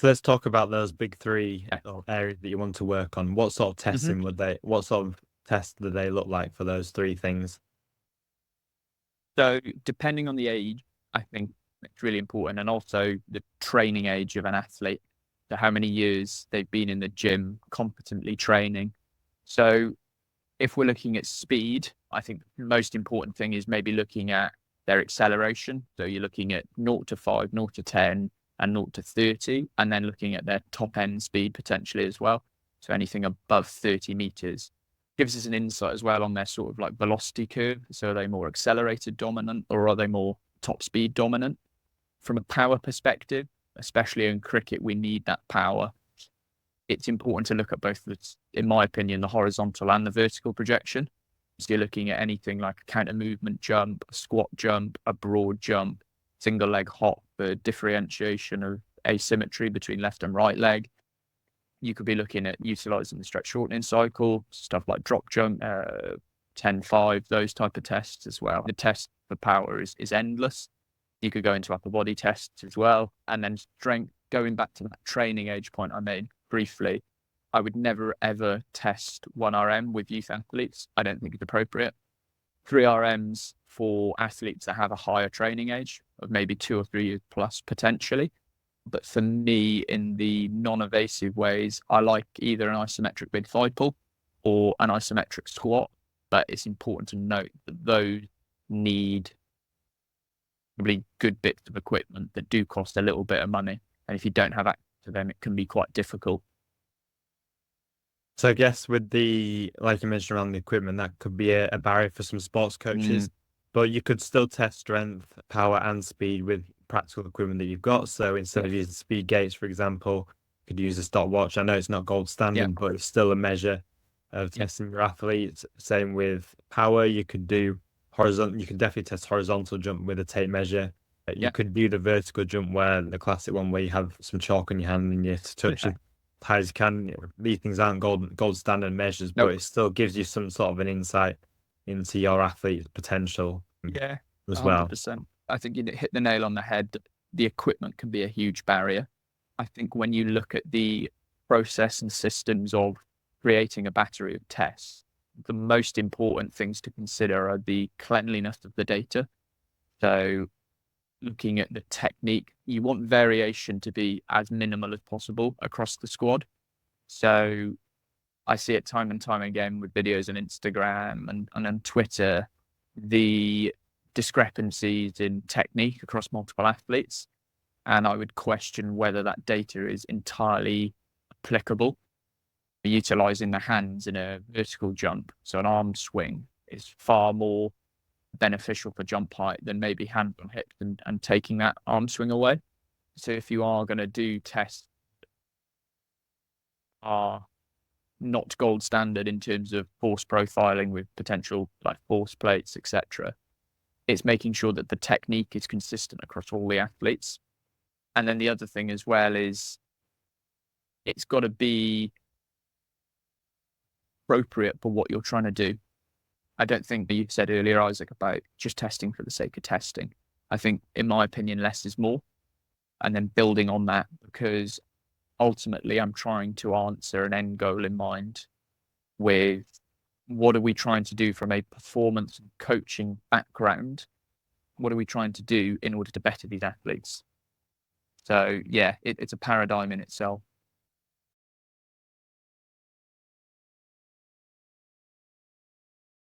So let's talk about those big three Yeah. areas that you want to work on. What sort of hmm what sort of tests do they look like for those three things? So depending on the age, I think it's really important, and also the training age of an athlete. So how many years they've been in the gym competently training. So if we're looking at speed, I think the most important thing is maybe looking at their acceleration. So you're looking at 0 to 5, 0 to 10, and 0 to 30, and then looking at their top end speed potentially as well. So anything above 30 meters gives us an insight as well on their sort of like velocity curve. So are they more accelerated dominant or are they more top speed dominant? From a power perspective, especially in cricket, we need that power. It's important to look at both, in my opinion, the horizontal and the vertical projection. So you're looking at anything like a counter movement jump, a squat jump, a broad jump, single leg hop, the differentiation of asymmetry between left and right leg. You could be looking at utilizing the stretch shortening cycle, stuff like drop jump, 10-5, those type of tests as well. The test for power is endless. You could go into upper body tests as well. And then strength, going back to that training age point I made briefly, I would never ever test 1RM with youth athletes. I don't think it's appropriate. 3RMs for athletes that have a higher training age of maybe 2 or 3 years plus potentially. But for me, in the non-evasive ways, I like either an isometric mid thigh pull or an isometric squat. But it's important to note that those need really good bits of equipment that do cost a little bit of money. And if you don't have access to them, it can be quite difficult. So I guess with the, like you mentioned around the equipment, that could be a barrier for some sports Mm, coaches, but you could still test strength, power, and speed with practical equipment that you've got. So instead yeah, of using speed gates, for example, you could use a stopwatch. I know it's not gold yeah, standard, but it's still a measure of yeah, testing your athletes. Same with power, you could do horizontal, you can definitely test horizontal jump with a tape measure. You yeah, could do the vertical jump where the classic one where you have some chalk in your hand and you have to touch yeah. it high as you can. These things aren't gold standard measures, but Nope. it still gives you some sort of an insight into your athlete's potential Yeah, as well. 100%. I think you hit the nail on the head. The equipment can be a huge barrier. I think when you look at the process and systems of creating a battery of tests, the most important things to consider are the cleanliness of the data. So looking at the technique, you want variation to be as minimal as possible across the squad. So I see it time and time again with videos on Instagram and on Twitter, the discrepancies in technique across multiple athletes. And I would question whether that data is entirely applicable. Utilizing the hands in a vertical jump, so an arm swing, is far more beneficial for jump height than maybe hands on hips and taking that arm swing away. So if you are going to do tests are not gold standard in terms of force profiling with potential like force plates, etc., it's making sure that the technique is consistent across all the athletes. And then the other thing as well is it's got to be appropriate for what you're trying to do. I don't think that you said earlier, Isaac, about just testing for the sake of testing. I think, in my opinion, less is more. And then building on that, because ultimately I'm trying to answer an end goal in mind with what are we trying to do from a performance and coaching background? What are we trying to do in order to better these athletes? So, yeah, it's a paradigm in itself.